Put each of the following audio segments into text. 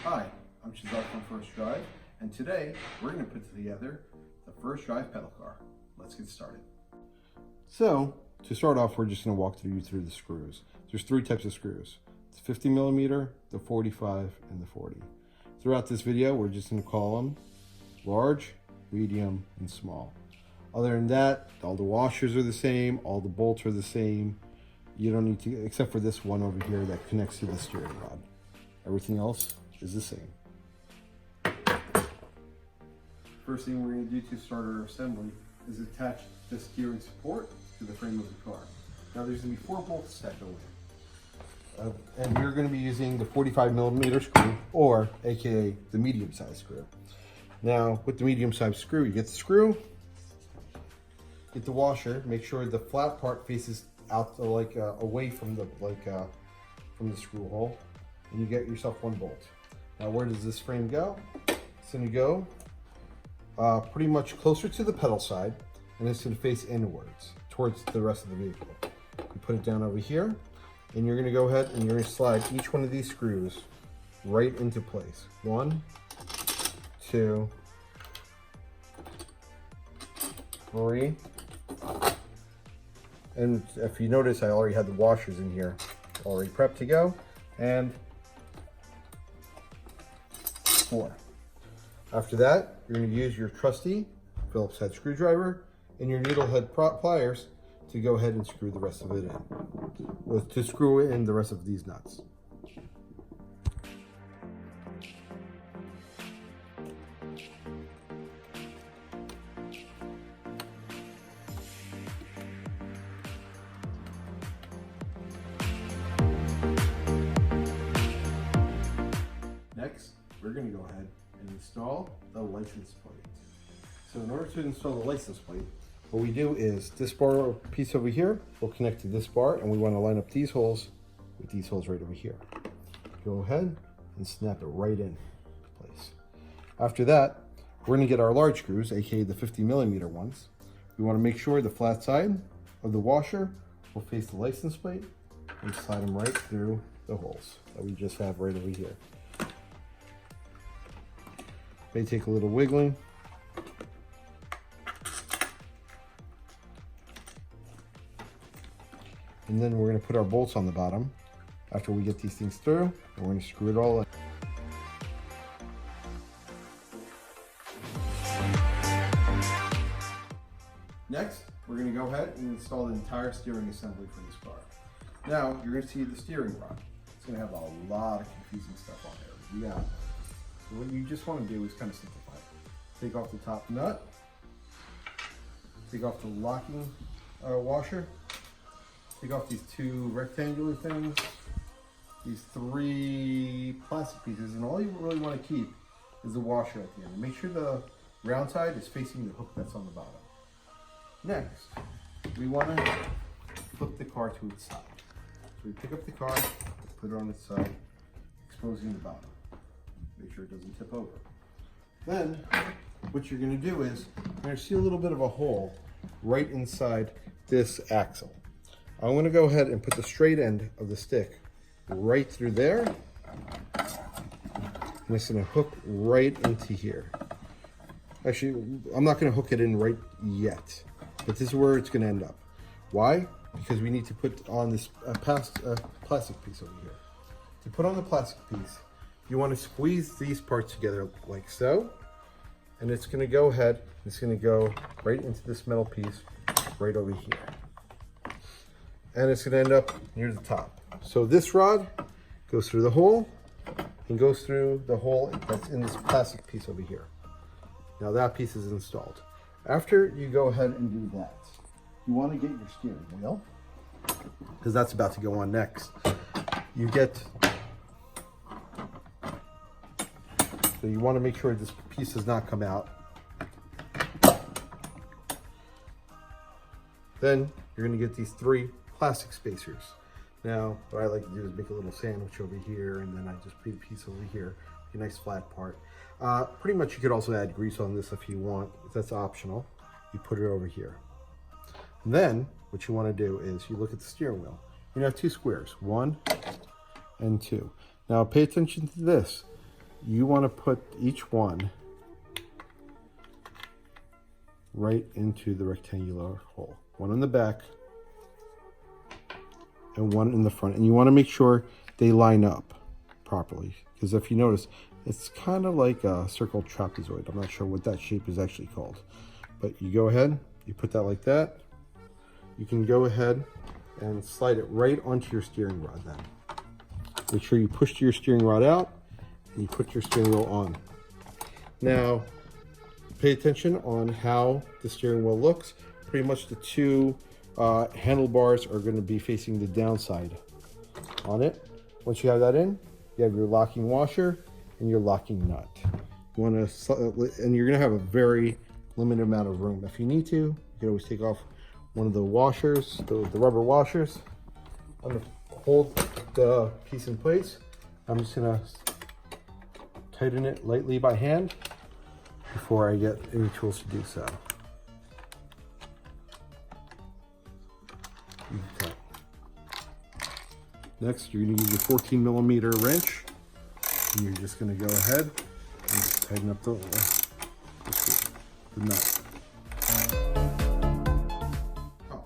Hi, I'm Shahzad from First Drive, and today we're going to put together the First Drive pedal car. Let's get started. So, to start off, we're just going to walk through the screws. There's three types of screws: the 50 millimeter, the 45, and the 40. Throughout this video, we're just going to call them large, medium, and small. Other than that, all the washers are the same, all the bolts are the same. You don't need to, except for this one over here that connects to the steering rod. Everything else is the same. First thing we're going to do to start our assembly is attach the steering support to the frame of the car. Now there's going to be 4 bolts that go in. And we're going to be using the 45 millimeter screw, or aka the medium size screw. Now with the medium size screw, you get the screw, get the washer, make sure the flat part faces out to away from the screw hole, and you get yourself 1 bolt. Now where does this frame go? It's going to go pretty much closer to the pedal side, and it's going to face inwards towards the rest of the vehicle. You put it down over here, and you're going to go ahead and you're going to slide each one of these screws right into place. 1, 2, 3. And if you notice, I already had the washers in here already prepped to go. And 4. After that, you're going to use your trusty Phillips head screwdriver and your needle head pliers to go ahead and screw the rest of it in. To screw in the rest of these nuts. Next, we're going to go ahead and install the license plate. So in order to install the license plate, what we do is this bar piece over here will connect to this bar, and we want to line up these holes with these holes right over here. Go ahead and snap it right in place. After that, we're going to get our large screws, aka the 50 millimeter ones. We want to make sure the flat side of the washer will face the license plate and slide them right through the holes that we just have right over here. May take a little wiggling. And then we're going to put our bolts on the bottom after we get these things through, and we're going to screw it all in. Next, we're going to go ahead and install the entire steering assembly for this car. Now, you're going to see the steering rod. It's going to have a lot of confusing stuff on there. Yeah. So what you just want to do is kind of simplify it. Take off the top nut, take off the locking washer, take off these 2 rectangular things, these 3 plastic pieces, and all you really want to keep is the washer at the end. Make sure the round side is facing the hook that's on the bottom. Next, we want to flip the car to its side. So we pick up the car, put it on its side, exposing the bottom. Make sure it doesn't tip over. Then, what you're going to do is, you're going to see a little bit of a hole right inside this axle. I'm going to go ahead and put the straight end of the stick right through there. And it's going to hook right into here. Actually, I'm not going to hook it in right yet, but this is where it's going to end up. Why? Because we need to put on this plastic piece over here. To put on the plastic piece, you want to squeeze these parts together like so, and it's going to go ahead, it's going to go right into this metal piece right over here. And it's going to end up near the top. So this rod goes through the hole and goes through the hole that's in this plastic piece over here. Now that piece is installed. After you go ahead and do that, you want to get your steering wheel, because that's about to go on next. You get, so you want to make sure this piece does not come out. Then you're going to get these 3 plastic spacers. Now, what I like to do is make a little sandwich over here, and then I just put a piece over here, a nice flat part. Pretty much you could also add grease on this if you want. That's optional. You put it over here. And then what you want to do is you look at the steering wheel. You're going to have 2 squares, 1 and 2. Now pay attention to this. you want to put each one right into the rectangular hole. One in the back and one in the front. And you want to make sure they line up properly. Because if you notice, it's kind of like a circle trapezoid. I'm not sure what that shape is actually called. But you go ahead, you put that like that. You can go ahead and slide it right onto your steering rod then. Make sure you push your steering rod out and you put your steering wheel on. Now, pay attention on how the steering wheel looks. Pretty much the two handlebars are going to be facing the downside on it. Once you have that in, you have your locking washer and your locking nut. You want to, and you're going to have a very limited amount of room. If you need to, you can always take off one of the washers, the rubber washers. I'm going to hold the piece in place. I'm just going to tighten it lightly by hand before I get any tools to do so. Okay. Next, you're going to use your 14mm wrench, and you're just going to go ahead and just tighten up the nut. Oh,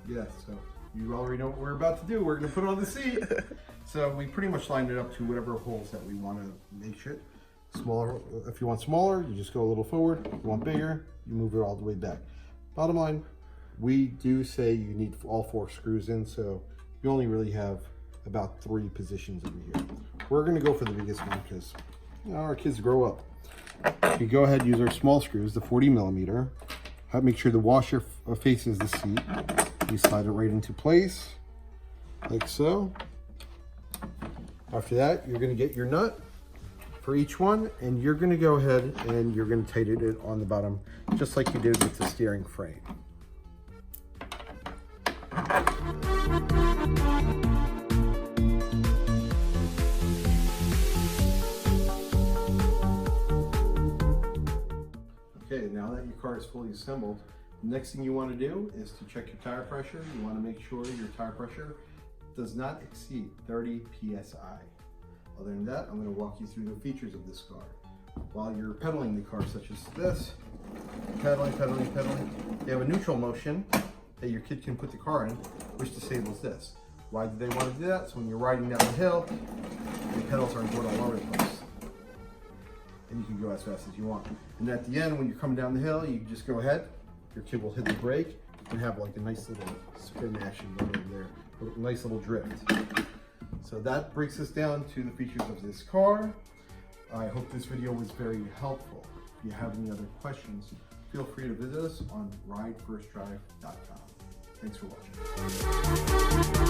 yeah, so you already know what we're about to do. We're going to put it on the seat. So we pretty much lined it up to whatever holes that we want to make it. Smaller, if you want smaller, you just go a little forward. If you want bigger, you move it all the way back. Bottom line, we do say you need all 4 screws in, so you only really have about 3 positions over here. We're going to go for the biggest one because, you know, our kids grow up. You go ahead and use our small screws, the 40mm. Make sure the washer faces the seat. You slide it right into place, like so. After that, you're going to get your nut for each one, and you're going to go ahead and you're going to tighten it on the bottom, just like you did with the steering frame. Okay, now that your car is fully assembled, the next thing you want to do is to check your tire pressure. You want to make sure your tire pressure does not exceed 30 psi. Other than that, I'm going to walk you through the features of this car. While you're pedaling the car, such as this, pedaling, you have a neutral motion that your kid can put the car in, which disables this. Why do they want to do that? So when you're riding down the hill, your pedals aren't going all over the place. And you can go as fast as you want. And at the end, when you're coming down the hill, you can just go ahead, your kid will hit the brake, and have like a nice little spin action going over there, a nice little drift. So that brings us down to the features of this car. I hope this video was very helpful. If you have any other questions, feel free to visit us on ridefirstdrive.com. Thanks for watching.